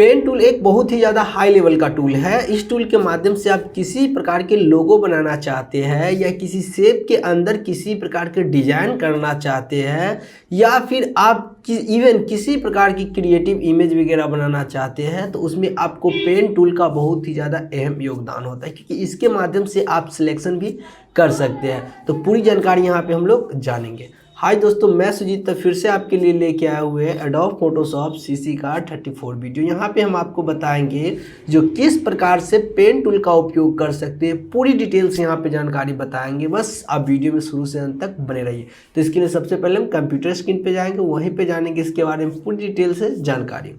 Pen tool एक बहुत ही ज़्यादा हाई लेवल का टूल है। इस टूल के माध्यम से आप किसी प्रकार के लोगो बनाना चाहते हैं या किसी शेप के अंदर किसी प्रकार के डिजाइन करना चाहते हैं या फिर आप इवन किसी प्रकार की क्रिएटिव इमेज वगैरह बनाना चाहते हैं तो उसमें आपको पेन टूल का बहुत ही ज़्यादा अहम योगदान होता है, क्योंकि इसके माध्यम से आप सिलेक्शन भी कर सकते हैं। तो पूरी जानकारी यहाँ पे हम लोग जानेंगे। हाय दोस्तों, मैं सुजीत फिर से आपके लिए लेके आए हुए हैं एडोब फोटोशॉप सीसी का 34 वीडियो। यहाँ पे हम आपको बताएंगे जो किस प्रकार से पेन टूल का उपयोग कर सकते हैं, पूरी डिटेल्स यहाँ पे जानकारी बताएंगे। बस आप वीडियो में शुरू से अंत तक बने रहिए। तो इसके लिए सबसे पहले हम कंप्यूटर स्क्रीन पे जाएंगे, वहीं पे जानेंगे इसके बारे में पूरी डिटेल से जानकारी।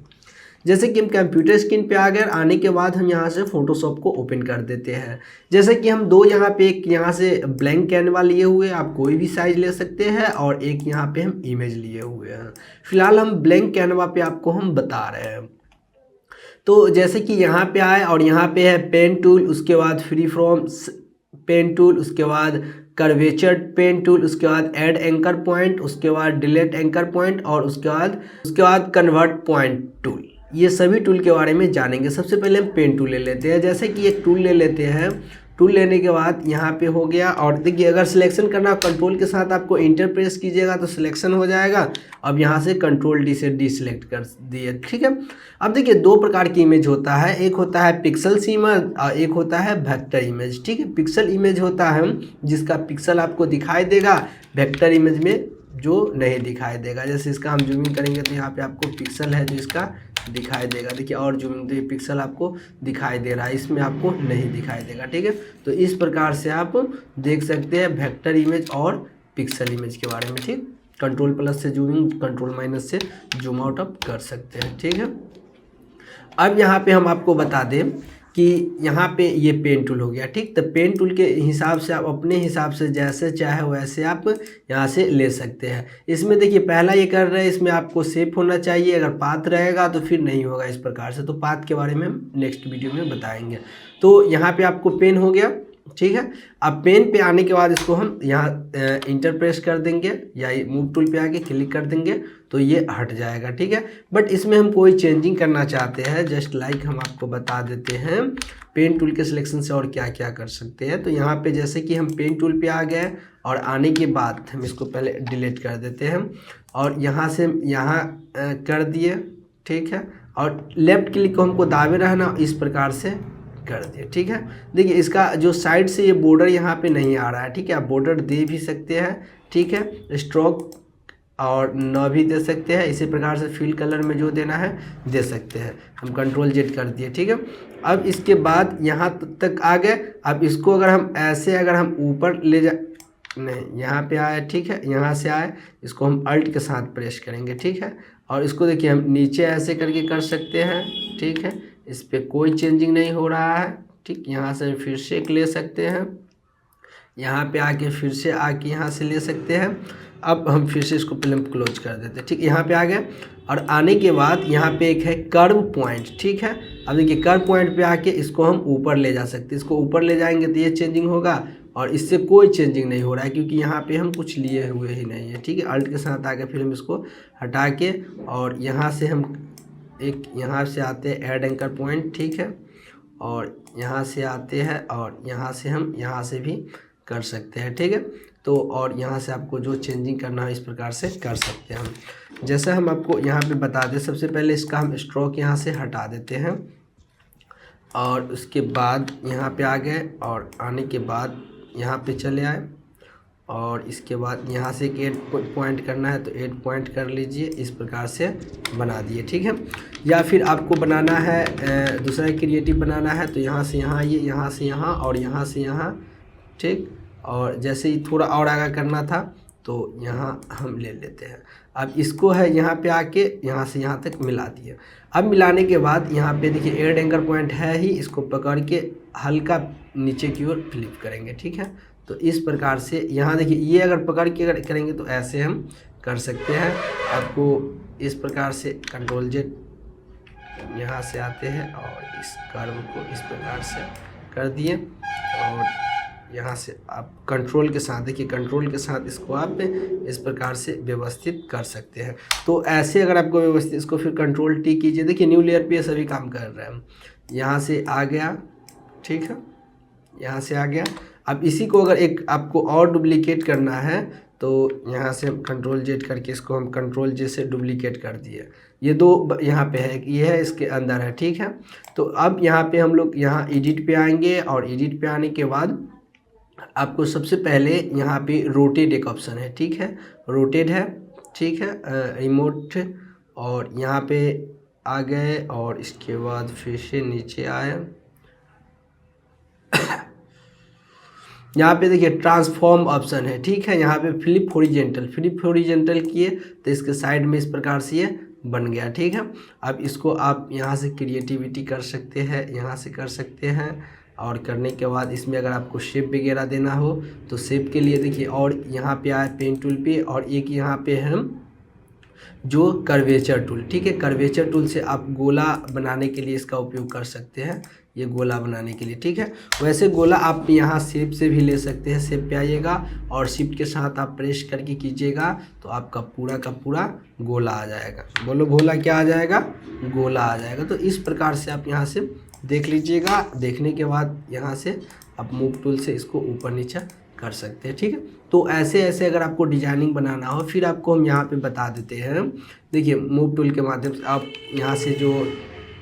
जैसे कि हम कंप्यूटर स्क्रीन पे आ गए, आने के बाद हम यहाँ से फोटोशॉप को ओपन कर देते हैं। जैसे कि हम दो यहाँ पे एक यहाँ से ब्लैंक कैनवा लिए हुए, आप कोई भी साइज ले सकते हैं, और एक यहाँ पे हम इमेज लिए हुए हैं। फिलहाल हम ब्लैंक कैनवा पे आपको हम बता रहे हैं। तो जैसे कि यहाँ पे आए और यहाँ पे है पेन टूल, उसके बाद फ्री फ्रॉम पेन टूल, उसके बाद कर्वेचर पेन टूल, उसके बाद ऐड एंकर पॉइंट, उसके बाद डिलीट एंकर पॉइंट, और उसके बाद कन्वर्ट पॉइंट टूल। ये सभी टूल के बारे में जानेंगे। सबसे पहले हम पेन टूल ले लेते हैं। जैसे कि एक टूल ले लेते हैं। टूल लेने के बाद यहाँ पे हो गया, और देखिए अगर सिलेक्शन करना कंट्रोल के साथ आपको इंटर प्रेस कीजिएगा तो सिलेक्शन हो जाएगा। अब यहाँ से कंट्रोल डी से डी सिलेक्ट कर दिए, ठीक है। अब देखिए दो प्रकार की इमेज होता है, एक होता है पिक्सल इमेज और एक होता है वेक्टर इमेज, ठीक है। पिक्सल इमेज होता है जिसका पिक्सल आपको दिखाई देगा, वेक्टर इमेज में जो नहीं दिखाई देगा। जैसे इसका हम जूमिंग करेंगे तो यहाँ पे आपको पिक्सल है जो इसका दिखाई देगा, देखिए, और जूमिंग तो ये पिक्सल आपको दिखाई दे रहा है, इसमें आपको नहीं दिखाई देगा, ठीक है। तो इस प्रकार से आप देख सकते हैं वेक्टर इमेज और पिक्सल इमेज के बारे में, ठीक। कंट्रोल प्लस से जूमिंग, कंट्रोल माइनस से जूम आउट अप कर सकते हैं, ठीक है। अब यहाँ पे हम आपको बता दें कि यहाँ पे ये पेन टूल हो गया, ठीक। तो पेन टूल के हिसाब से आप अपने हिसाब से जैसे चाहे वैसे आप यहाँ से ले सकते हैं। इसमें देखिए पहला ये कर रहे हैं, इसमें आपको सेफ होना चाहिए, अगर पाथ रहेगा तो फिर नहीं होगा इस प्रकार से। तो पाथ के बारे में हम नेक्स्ट वीडियो में बताएंगे। तो यहाँ पे आपको पेन हो गया, ठीक है। अब पेन पे आने के बाद इसको हम यहाँ इंटर प्रेस कर देंगे या मूव टूल पे आके क्लिक कर देंगे तो ये हट जाएगा, ठीक है। बट इसमें हम कोई चेंजिंग करना चाहते हैं, जस्ट लाइक हम आपको बता देते हैं पेन टूल के सिलेक्शन से और क्या क्या कर सकते हैं। तो यहाँ पे जैसे कि हम पेन टूल पे आ गए और आने के बाद हम इसको पहले डिलीट कर देते हैं और यहाँ से यहाँ कर दिए, ठीक है। और लेफ्ट क्लिक को हमको दाबे रहना, इस प्रकार से कर दिए, ठीक है। देखिए इसका जो साइड से ये बॉर्डर यहाँ पे नहीं आ रहा है, ठीक है। आप बॉर्डर दे भी सकते हैं, ठीक है, स्ट्रोक और न भी दे सकते हैं। इसी प्रकार से फिल कलर में जो देना है दे सकते हैं। हम कंट्रोल जेड कर दिए, ठीक है। अब इसके बाद यहाँ तक आ गए। अब इसको अगर हम ऐसे अगर हम ऊपर ले जा नहीं, यहाँ पे आए, ठीक है, यहाँ से आए, इसको हम अल्ट के साथ प्रेस करेंगे, ठीक है। और इसको देखिए हम नीचे ऐसे करके कर सकते हैं, ठीक है। इस पर कोई चेंजिंग नहीं हो रहा है, ठीक। यहाँ से फिर से एक ले सकते हैं, यहाँ पे आके फिर से आके यहाँ से ले सकते हैं। अब हम फिर से इसको पहले क्लोज कर देते हैं, ठीक। यहाँ पे आ गए और आने के बाद यहाँ पे एक है कर्व पॉइंट, ठीक है। अब देखिए कर्व पॉइंट पे आके इसको हम ऊपर ले जा सकते हैं। इसको ऊपर ले जाएंगे तो ये चेंजिंग होगा और इससे कोई चेंजिंग नहीं हो रहा है क्योंकि यहाँ पे हम कुछ लिए हुए ही नहीं है, ठीक है। अल्ट के साथ आके फिर हम इसको हटा के और यहाँ से हम एक यहाँ से आते हैं ऐड एंकर पॉइंट, ठीक है। और यहाँ से आते हैं और यहाँ से हम यहाँ से भी कर सकते हैं, ठीक है। तो और यहाँ से आपको जो चेंजिंग करना है इस प्रकार से कर सकते हैं हम। जैसे हम आपको यहाँ पे बता दें, सबसे पहले इसका हम स्ट्रोक यहाँ से हटा देते हैं और उसके बाद यहाँ पे आ गए और आने के बाद यहाँ पे चले आए और इसके बाद यहाँ से एक एड पॉइंट करना है तो एड पॉइंट कर लीजिए, इस प्रकार से बना दिए, ठीक है। या फिर आपको बनाना है दूसरा क्रिएटिव बनाना है तो यहाँ से यहाँ आइए, यहाँ से यहाँ और यहाँ से यहाँ, ठीक। और जैसे ही थोड़ा और आगे करना था तो यहाँ हम ले लेते हैं। अब इसको है यहाँ पे आके यहाँ से यहाँ तक मिला दिए। अब मिलाने के बाद यहाँ पे देखिए एड एंकर पॉइंट है ही, इसको पकड़ के हल्का नीचे की ओर फ्लिप करेंगे, ठीक है। तो इस प्रकार से यहाँ देखिए ये अगर पकड़ के अगर करेंगे तो ऐसे हम कर सकते हैं। आपको इस प्रकार से कंट्रोल जेड यहाँ से आते हैं और इस कर्व को इस प्रकार से कर दिए और यहाँ से आप कंट्रोल के साथ, देखिए कंट्रोल के साथ इसको आप इस प्रकार से व्यवस्थित कर सकते हैं। तो ऐसे अगर आपको व्यवस्थित, इसको फिर कंट्रोल टी कीजिए, देखिए न्यू लेयर पे ये सभी काम कर रहे हैं। यहाँ से आ गया, ठीक है, यहाँ से आ गया। अब इसी को अगर एक आपको और डुप्लीकेट करना है तो यहाँ से हम कंट्रोल जेड करके इसको हम कंट्रोल जे से डुप्लीकेट कर दिए। ये दो यहाँ पे है, ये है इसके अंदर है, ठीक है। तो अब यहाँ पे हम लोग यहाँ एडिट पे आएंगे और एडिट पे आने के बाद आपको सबसे पहले यहाँ पे रोटेट एक ऑप्शन है, ठीक है, रोटेट है, ठीक है, रिमोट, और यहाँ पे आ गए और इसके बाद फिर से नीचे आए। यहाँ पे देखिए ट्रांसफॉर्म ऑप्शन है, ठीक है, यहाँ पे फ्लिप हॉरिजेंटल किए तो इसके साइड में इस प्रकार से ये बन गया, ठीक है। अब इसको आप यहाँ से क्रिएटिविटी कर सकते हैं, यहाँ से कर सकते हैं, और करने के बाद इसमें अगर आपको शेप वगैरह देना हो तो शेप के लिए देखिए, और यहाँ पे आए पेन टूल पे, और एक यहाँ पे है जो कर्वेचर टूल, ठीक है, कर्वेचर टूल से आप गोला बनाने के लिए इसका उपयोग कर सकते हैं, ये गोला बनाने के लिए, ठीक है। वैसे गोला आप यहाँ शेप से भी ले सकते हैं, शेप पे आइएगा और शिफ्ट के साथ आप प्रेस करके कीजिएगा तो आपका पूरा का पूरा गोला आ जाएगा। बोलो गोला क्या आ जाएगा? गोला आ जाएगा। तो इस प्रकार से आप यहाँ से देख लीजिएगा। देखने के बाद यहाँ से आप मूव टूल से इसको ऊपर नीचे कर सकते हैं, ठीक है। तो ऐसे ऐसे अगर आपको डिजाइनिंग बनाना हो, फिर आपको हम यहाँ पे बता देते हैं। देखिए मूव टूल के माध्यम से आप यहाँ से जो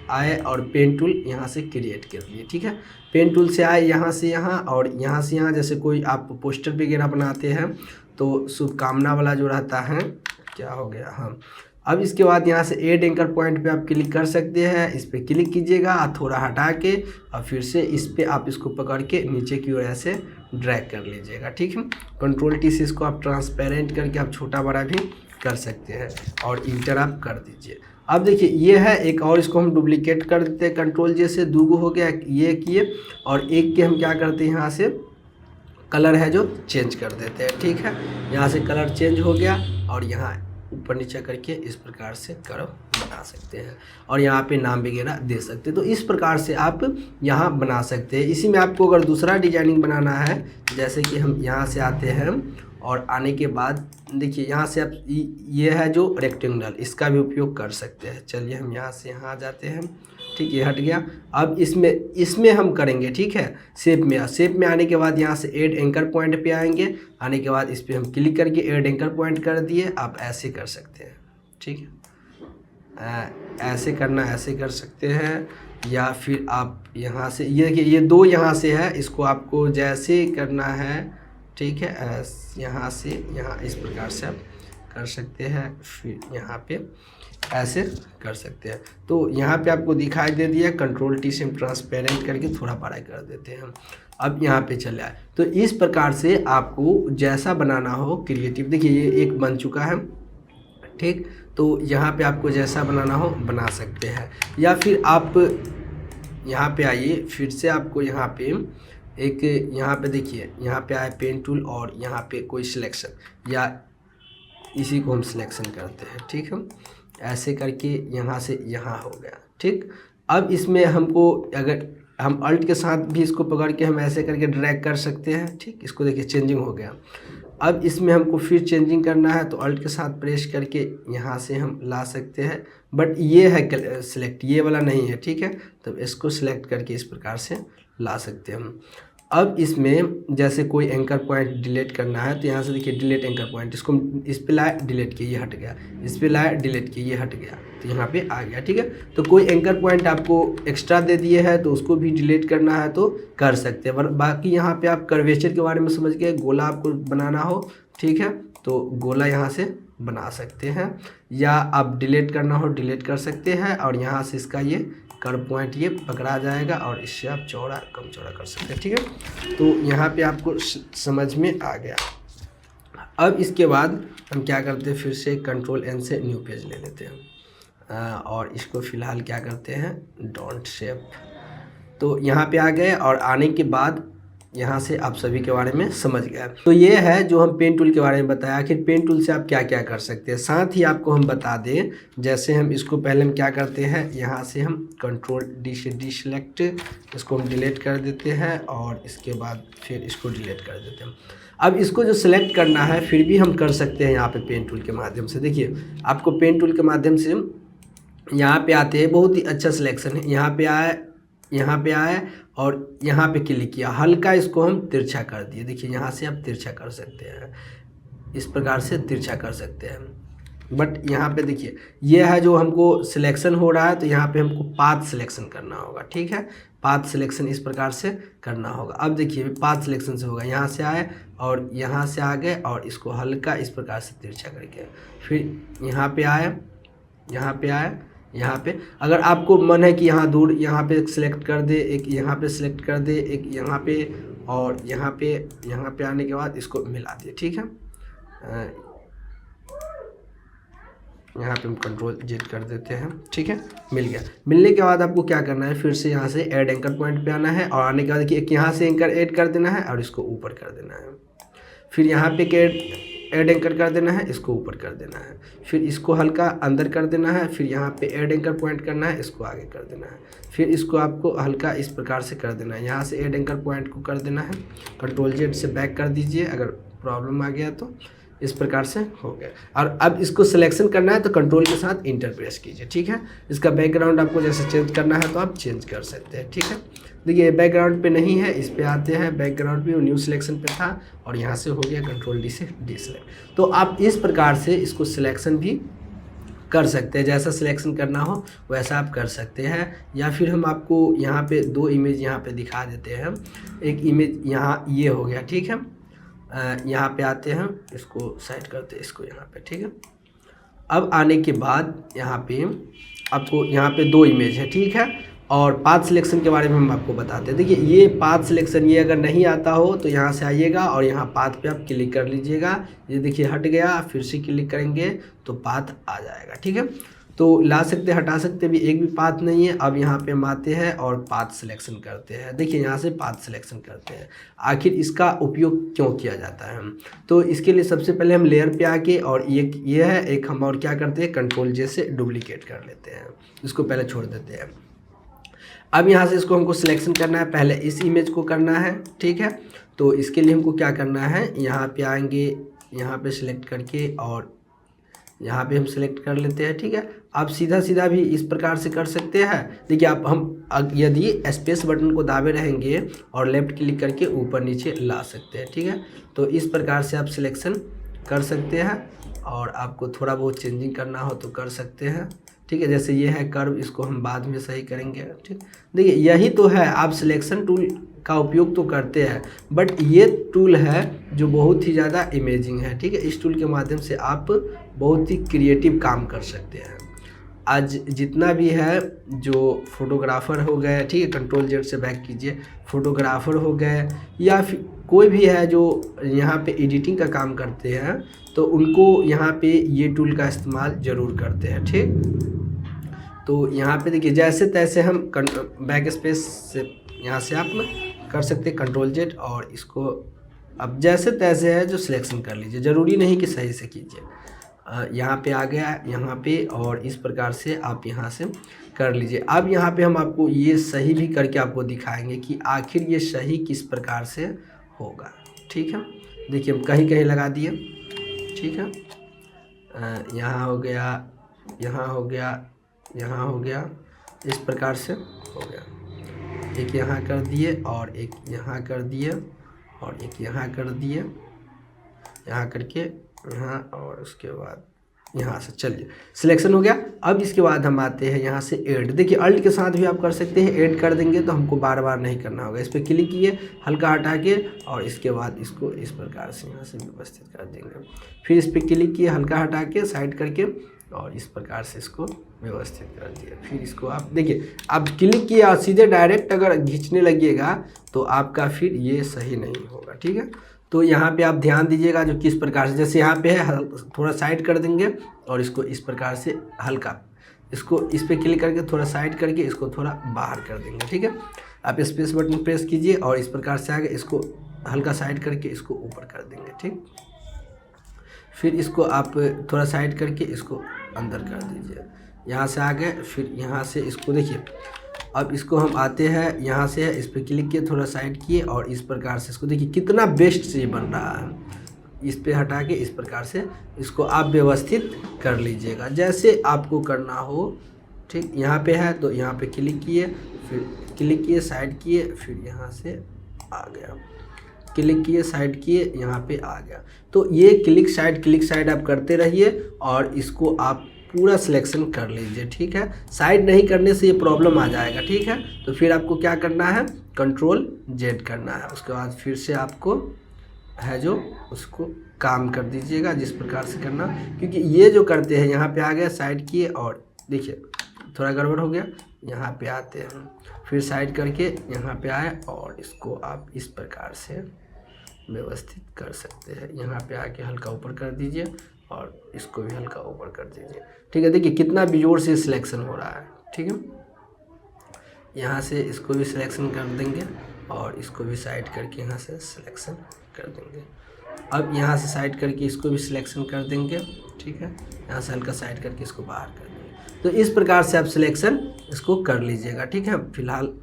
आए और पेन टूल यहाँ से क्रिएट कर लिए, ठीक है। पेन टूल से आए यहाँ से यहाँ, और यहाँ से यहाँ, जैसे कोई आप पोस्टर वगैरह बनाते हैं तो शुभकामना वाला जो रहता है, क्या हो गया, हाँ। अब इसके बाद यहाँ से एड एंकर पॉइंट पे आप क्लिक कर सकते हैं, इस पर क्लिक कीजिएगा, थोड़ा हटा के और फिर से इस पर आप इसको पकड़ के नीचे की ओर ऐसे ड्रैग कर लीजिएगा, ठीक है। कंट्रोल टी से इसको आप ट्रांसपेरेंट करके आप छोटा बड़ा भी कर सकते हैं और इंटर आप कर दीजिए। अब देखिए ये है एक, और इसको हम डुप्लीकेट कर देते हैं, कंट्रोल जे से, दूगो हो गया, ये किए, और एक के हम क्या करते हैं, यहाँ से कलर है जो चेंज कर देते हैं, ठीक है। यहाँ से कलर चेंज हो गया और यहाँ ऊपर नीचे करके इस प्रकार से कर्व बना सकते हैं, और यहाँ पे नाम वगैरह दे सकते हैं। तो इस प्रकार से आप यहाँ बना सकते हैं। इसी में आपको अगर दूसरा डिजाइनिंग बनाना है, जैसे कि हम यहाँ से आते हैं और आने के बाद देखिए यहाँ से आप ये है जो रेक्टेंगल, इसका भी उपयोग कर सकते हैं। चलिए हम यहाँ से यहाँ आ जाते हैं, ठीक, ये हट गया। अब इसमें हम करेंगे, ठीक है, शेप में आने के बाद यहाँ से ऐड एंकर पॉइंट पे आएंगे। आने के बाद इस पर हम क्लिक करके ऐड एंकर पॉइंट कर दिए। आप ऐसे कर सकते हैं, ठीक है, ऐसे करना, ऐसे कर सकते हैं, या फिर आप यहाँ से ये दो यहाँ से है, इसको आपको जैसे करना है, ठीक है, यहाँ से यहाँ इस प्रकार से आप कर सकते हैं, फिर यहाँ पे ऐसे कर सकते हैं। तो यहाँ पे आपको दिखाई दे दिया, कंट्रोल टी से हम ट्रांसपेरेंट करके थोड़ा बड़ा कर देते हैं। अब यहाँ पे चले आए, तो इस प्रकार से आपको जैसा बनाना हो क्रिएटिव, देखिए ये एक बन चुका है, ठीक। तो यहाँ पे आपको जैसा बनाना हो बना सकते हैं, या फिर आप यहाँ पे आइए, फिर से आपको यहाँ पे एक, यहाँ पे देखिए, यहाँ पे आए पेन टूल और यहाँ पे कोई सिलेक्शन, या इसी को हम सिलेक्शन करते हैं, ठीक है, ऐसे करके यहाँ से यहाँ हो गया, ठीक। अब इसमें हमको अगर हम अल्ट के साथ भी इसको पकड़ के हम ऐसे करके ड्रैग कर सकते हैं, ठीक। इसको देखिए चेंजिंग हो गया। अब इसमें हमको फिर चेंजिंग करना है तो अल्ट के साथ प्रेस करके यहाँ से हम ला सकते हैं, बट ये है सिलेक्ट, ये वाला नहीं है, ठीक है। तो इसको सिलेक्ट करके इस प्रकार से ला सकते हैं हम। अब इसमें जैसे कोई एंकर पॉइंट डिलीट करना है तो यहाँ से देखिए डिलीट एंकर पॉइंट, इसको इस पे लाए डिलीट किए, ये हट गया, इस पे लाए डिलीट किए, ये हट गया, तो यहाँ पे आ गया, ठीक है। तो कोई एंकर पॉइंट आपको एक्स्ट्रा दे दिए है तो उसको भी डिलीट करना है तो कर सकते हैं। बाकी यहाँ पे आप कर्वेचर के बारे में समझ गए, गोला आपको बनाना हो, ठीक है, तो गोला यहाँ से बना सकते हैं, या आप डिलीट करना हो डिलीट कर सकते हैं, और यहाँ से इसका ये कर्व पॉइंट ये पकड़ा जाएगा और इससे आप चौड़ा कम चौड़ा कर सकते हैं, ठीक है। तो यहाँ पे आपको समझ में आ गया। अब इसके बाद हम क्या करते हैं, फिर से कंट्रोल एन से न्यू पेज ले लेते हैं, और इसको फ़िलहाल क्या करते हैं, डोंट शेप। तो यहाँ पे आ गए, और आने के बाद यहाँ से आप सभी के बारे में समझ गए। तो ये है जो हम पेन टूल के बारे में बताया। आखिर पेन टूल से आप क्या क्या कर सकते हैं। साथ ही आपको हम बता दें, जैसे हम इसको पहले हम क्या करते हैं, यहाँ से हम कंट्रोल डी से डीसेलेक्ट, इसको हम डिलीट कर देते हैं और इसके बाद फिर इसको डिलीट कर देते हैं। अब इसको जो सिलेक्ट करना है फिर भी हम कर सकते हैं यहाँ पे पेन टूल के माध्यम से। देखिए आपको पेन टूल के माध्यम से यहाँ पे आते हैं, बहुत ही अच्छा सिलेक्शन है। यहाँ पे आए और यहाँ पे क्लिक किया, हल्का इसको हम तिरछा कर दिए। देखिए यहाँ से आप तिरछा कर सकते हैं, इस प्रकार से तिरछा कर सकते हैं। बट यहाँ पे देखिए ये है जो हमको सिलेक्शन हो रहा है, तो यहाँ पे हमको पाथ सिलेक्शन करना होगा। ठीक है, पाथ सिलेक्शन इस प्रकार से करना होगा। अब देखिए पाथ सिलेक्शन से होगा, यहाँ से आए और यहाँ से आ गए और इसको हल्का इस प्रकार से तिरछा करके फिर यहाँ पे आए, यहाँ पे अगर आपको मन है कि यहाँ दूर यहाँ पे सिलेक्ट कर दे, एक यहाँ पे सिलेक्ट कर दे, एक यहाँ पे और यहाँ पे आने के बाद इसको मिला दिए। ठीक है, यहाँ पे हम कंट्रोल जेड कर देते हैं। ठीक है, मिल गया। मिलने के बाद आपको क्या करना है, फिर से यहाँ से ऐड एंकर पॉइंट पे आना है और आने के बाद देखिए एक यहाँ से एंकर ऐड कर देना है और इसको ऊपर कर देना है। फिर यहाँ पे ऐड एंकर कर देना है, इसको ऊपर कर देना है। फिर इसको हल्का अंदर कर देना है। फिर यहाँ पे ऐड एंकर पॉइंट करना है, इसको आगे कर देना है। फिर इसको आपको हल्का इस प्रकार से कर देना है, यहाँ से ऐड एंकर पॉइंट को कर देना है। कंट्रोल जेड से बैक कर दीजिए अगर प्रॉब्लम आ गया तो। इस प्रकार से हो गया। और अब इसको सिलेक्शन करना है तो कंट्रोल के साथ इंटर प्रेस कीजिए। ठीक है, इसका बैकग्राउंड आपको जैसे चेंज करना है तो आप चेंज कर सकते हैं। ठीक है, देखिए बैकग्राउंड पे नहीं है, इस पे आते हैं। बैकग्राउंड पे न्यू सिलेक्शन पे था और यहाँ से हो गया कंट्रोल डी से डीसेलेक्ट। तो आप इस प्रकार से इसको सिलेक्शन भी कर सकते हैं, जैसा सिलेक्शन करना हो वैसा आप कर सकते हैं। या फिर हम आपको यहाँ पे दो इमेज यहाँ पे दिखा देते हैं। एक इमेज यहाँ ये हो गया। ठीक है, यहाँ पे आते हैं, इसको साइड करते हैं इसको यहाँ पे। ठीक है, अब आने के बाद यहाँ पे आपको यहाँ पे दो इमेज है। ठीक है, और पाथ सिलेक्शन के बारे में हम आपको बताते हैं। देखिए ये पाथ सिलेक्शन, ये अगर नहीं आता हो तो यहाँ से आइएगा और यहाँ पाथ पे आप क्लिक कर लीजिएगा। ये देखिए हट गया, फिर से क्लिक करेंगे तो पाथ आ जाएगा। ठीक है, तो ला सकते हटा सकते भी, एक भी पाथ नहीं है। अब यहाँ पे हम आते हैं और पाथ सिलेक्शन करते हैं। देखिए यहाँ से पाथ सिलेक्शन करते हैं। आखिर इसका उपयोग क्यों किया जाता है, तो इसके लिए सबसे पहले हम लेयर पे आके और ये है एक, हम और क्या करते हैं, कंट्रोल जे से डुप्लीकेट कर लेते हैं, इसको पहले छोड़ देते हैं। अब यहाँ से इसको हमको सिलेक्शन करना है, पहले इस इमेज को करना है। ठीक है, तो इसके लिए हमको क्या करना है, यहाँ पे आएंगे, यहाँ पे सिलेक्ट करके और यहाँ पे हम सिलेक्ट कर लेते हैं। ठीक है, आप सीधा भी इस प्रकार से कर सकते हैं। देखिए आप हम यदि स्पेस बटन को दाबे रहेंगे और लेफ्ट क्लिक करके ऊपर नीचे ला सकते हैं। ठीक है, तो इस प्रकार से आप सिलेक्शन कर सकते हैं और आपको थोड़ा बहुत चेंजिंग करना हो तो कर सकते हैं। ठीक है, जैसे ये है कर्व, इसको हम बाद में सही करेंगे। ठीक, देखिए यही तो है, आप सिलेक्शन टूल का उपयोग तो करते हैं, बट ये टूल है जो बहुत ही ज़्यादा इमेजिंग है। ठीक है, इस टूल के माध्यम से आप बहुत ही क्रिएटिव काम कर सकते हैं। आज जितना भी है जो फोटोग्राफ़र हो गए, ठीक है, कंट्रोल जेड से बैक कीजिए, फोटोग्राफ़र हो गए या फिर कोई भी है जो यहाँ पे एडिटिंग का काम करते हैं, तो उनको यहाँ पे ये टूल का इस्तेमाल ज़रूर करते हैं। ठीक, तो यहाँ पे देखिए जैसे तैसे हम बैक स्पेस से यहाँ से आप कर सकते हैं कंट्रोल जेड, और इसको अब जैसे तैसे है जो सिलेक्शन कर लीजिए, ज़रूरी नहीं कि सही से कीजिए। यहाँ पे आ गया यहाँ पे, और इस प्रकार से आप यहाँ से कर लीजिए। अब यहाँ पे हम आपको ये सही भी करके आपको दिखाएंगे कि आखिर ये सही किस प्रकार से होगा। ठीक है, देखिए हम कहीं कहीं लगा दिए। ठीक है, यहाँ हो गया, यहाँ हो गया, यहाँ हो गया, इस प्रकार से हो गया। एक यहाँ कर दिए और एक यहाँ कर दिए और एक यहाँ कर दिए, यहाँ करके यहाँ, और उसके बाद यहाँ से, चलिए सिलेक्शन हो गया। अब इसके बाद हम आते हैं यहाँ से ऐड। देखिए अल्ट के साथ भी आप कर सकते हैं, ऐड कर देंगे तो हमको बार बार नहीं करना होगा। इस पर क्लिक किए, हल्का हटा के, और इसके बाद इसको इस प्रकार से यहाँ से व्यवस्थित कर देंगे। फिर इस पर क्लिक किए, हल्का हटा के, साइड करके, और इस प्रकार से इसको व्यवस्थित कर दिया। फिर इसको आप देखिए, आप क्लिक किया सीधे डायरेक्ट अगर खींचने लगिएगा तो आपका फिर ये सही नहीं होगा। ठीक है, तो यहाँ पे आप ध्यान दीजिएगा जो किस प्रकार से, जैसे यहाँ पे है थोड़ा साइड कर देंगे और इसको इस प्रकार से हल्का, इसको इस पर क्लिक करके थोड़ा साइड करके इसको थोड़ा बाहर कर देंगे। ठीक है, आप स्पेस बटन प्रेस कीजिए और इस प्रकार से आगे इसको हल्का साइड करके इसको ऊपर कर देंगे, ठीक। फिर इसको आप थोड़ा साइड करके इसको अंदर कर दीजिए, यहाँ से आ गए। फिर यहाँ से इसको देखिए, अब इसको हम आते हैं यहाँ से, इस पर क्लिक किए, थोड़ा साइड किए और इस प्रकार से इसको देखिए कितना बेस्ट से बन रहा है। इस पे हटा के इस प्रकार से इसको आप व्यवस्थित कर लीजिएगा जैसे आपको करना हो, ठीक। यहाँ पे है तो यहाँ पे क्लिक किए, फिर क्लिक किए, साइड किए, फिर यहाँ से आ गया, क्लिक किए, साइड किए, यहाँ पे आ गया। तो ये क्लिक साइड आप करते रहिए और इसको आप पूरा सिलेक्शन कर लीजिए, ठीक है। साइड नहीं करने से ये प्रॉब्लम आ जाएगा, ठीक है। तो फिर आपको क्या करना है, Ctrl+Z करना है। उसके बाद फिर से आपको है जो उसको काम कर दीजिएगा जिस प्रकार से करना, क्योंकि ये जो करते हैं यहाँ पे आ गया, साइड किए और देखिए थोड़ा गड़बड़ हो गया, यहाँ पे आते हैं, फिर साइड करके यहाँ पे आए और इसको आप इस प्रकार से व्यवस्थित कर सकते हैं। यहाँ पे आके हल्का ऊपर कर दीजिए और इसको भी हल्का ऊपर कर दीजिए, ठीक है। देखिए कितना बेजोड़ से सिलेक्शन हो रहा है, ठीक है। यहाँ से इसको भी सिलेक्शन कर देंगे और इसको भी साइड करके यहाँ से सिलेक्शन कर देंगे। अब यहाँ से साइड करके इसको भी सिलेक्शन कर देंगे, ठीक है। यहाँ से हल्का साइड करके इसको बाहर कर देंगे। तो इस प्रकार से आप सिलेक्शन इसको कर लीजिएगा, ठीक है। फिलहाल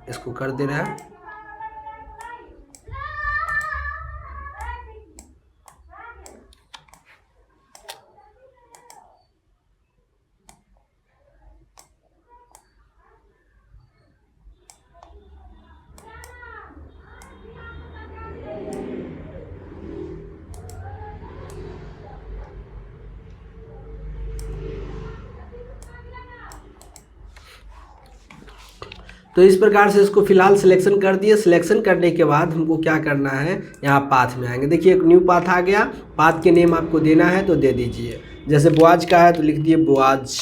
इसको कर दे रहा है। तो इस प्रकार से इसको फिलहाल सिलेक्शन कर दिए। सिलेक्शन करने के बाद हमको क्या करना है, यहाँ पाथ में आएंगे। देखिए एक न्यू पाथ आ गया, पाथ के नेम आपको देना है तो दे दीजिए। जैसे बोआज का है तो लिख दिए बोआज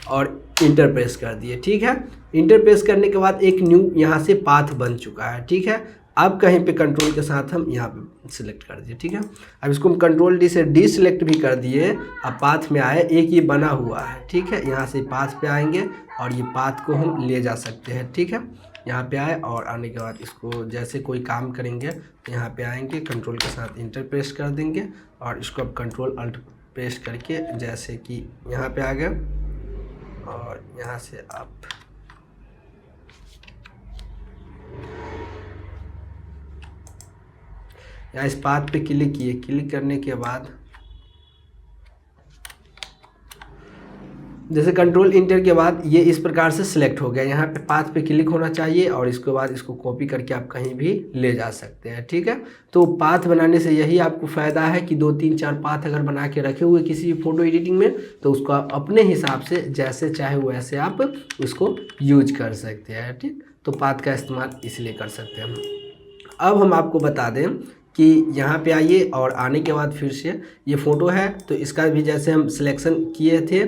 और इंटर प्रेस कर दिए, ठीक है। इंटर प्रेस करने के बाद एक न्यू यहाँ से पाथ बन चुका है, ठीक है। अब कहीं पे कंट्रोल के साथ हम यहाँ पे सिलेक्ट कर दिए, ठीक है। अब इसको हम Ctrl+D से डीसिलेक्ट भी कर दिए। अब पाथ में आए, एक ये बना हुआ है, ठीक है। यहाँ से पाथ पे आएंगे और ये पाथ को हम ले जा सकते हैं, ठीक है। यहाँ पे आए और आने के बाद इसको जैसे कोई काम करेंगे तो यहाँ पे आएंगे, कंट्रोल के साथ इंटर प्रेस कर देंगे और इसको अब Ctrl+Alt प्रेस करके जैसे कि यहाँ पे आ गए और यहाँ से आप यहाँ इस पाथ पे क्लिक किए। क्लिक करने के बाद जैसे कंट्रोल इंटर के बाद ये इस प्रकार से सिलेक्ट हो गया। यहाँ पे पाथ पे क्लिक होना चाहिए और इसके बाद इसको कॉपी करके आप कहीं भी ले जा सकते हैं, ठीक है। तो पाथ बनाने से यही आपको फ़ायदा है कि 2 3 4 पाथ अगर बना के रखे हुए किसी भी फ़ोटो एडिटिंग में तो उसको आप अपने हिसाब से जैसे चाहे वैसे आप उसको यूज कर सकते हैं, ठीक। तो पाथ का इस्तेमाल इसलिए कर सकते हैं। अब हम आपको बता दें कि यहाँ पे आइए और आने के बाद फिर से ये फ़ोटो है तो इसका भी जैसे हम सिलेक्शन किए थे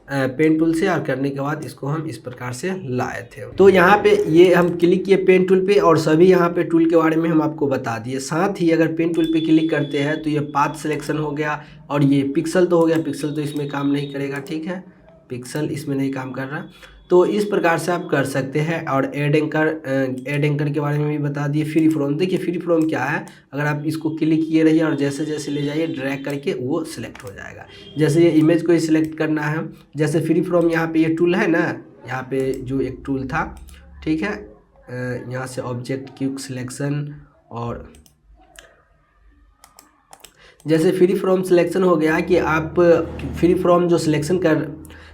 पेन टूल से और करने के बाद इसको हम इस प्रकार से लाए थे। तो यहाँ पे ये हम क्लिक किए पेन टूल पे और सभी यहाँ पे टूल के बारे में हम आपको बता दिए। साथ ही अगर पेन टूल पे क्लिक करते हैं तो ये पाथ सिलेक्शन हो गया और ये पिक्सल तो हो गया, पिक्सल तो इसमें काम नहीं करेगा, ठीक है। पिक्सल इसमें नहीं काम कर रहा। तो इस प्रकार से आप कर सकते हैं। और एड एंकर के बारे में भी बता दिए। फ्री फ्रॉम, देखिए फ्री फ्रॉम क्या है, अगर आप इसको क्लिक किए रहिए और जैसे जैसे ले जाइए ड्रैग करके वो सिलेक्ट हो जाएगा। जैसे ये इमेज को ही सिलेक्ट करना है, जैसे फ्री फ्रॉम यहाँ पे ये टूल है ना, यहाँ पे जो एक टूल था, ठीक है। यहाँ से ऑब्जेक्ट क्विक सिलेक्शन और जैसे फ्री फ्रॉम सिलेक्शन हो गया कि आप फ्री फ्रॉम जो सिलेक्शन कर,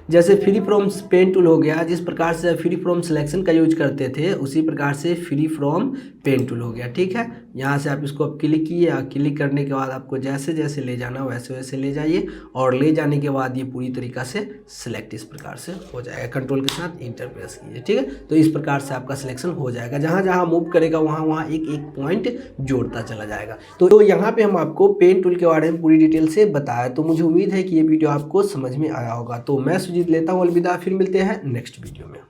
जैसे फ्री फ्रॉम पेन टूल हो गया, जिस प्रकार से फ्री फ्रॉम सिलेक्शन का यूज करते थे उसी प्रकार से फ्री फ्रॉम पेन टूल हो गया, ठीक है। यहाँ से आप इसको क्लिक किए, क्लिक करने के बाद आपको जैसे जैसे ले जाना वैसे वैसे ले जाइए और ले जाने के बाद ये पूरी तरीक़ा से सिलेक्ट इस प्रकार से हो जाएगा। कंट्रोल के साथ इंटर प्रेस कीजिए, ठीक है। तो इस प्रकार से आपका सिलेक्शन हो जाएगा। जहाँ जहाँ मूव करेगा वहाँ वहाँ एक एक पॉइंट जोड़ता चला जाएगा। तो यहाँ पर हम आपको पेन टूल के बारे में पूरी डिटेल से बताया। तो मुझे उम्मीद है कि ये वीडियो आपको समझ में आया होगा। तो मैं सुजीत लेता हूँ अलविदा, फिर मिलते हैं नेक्स्ट वीडियो में।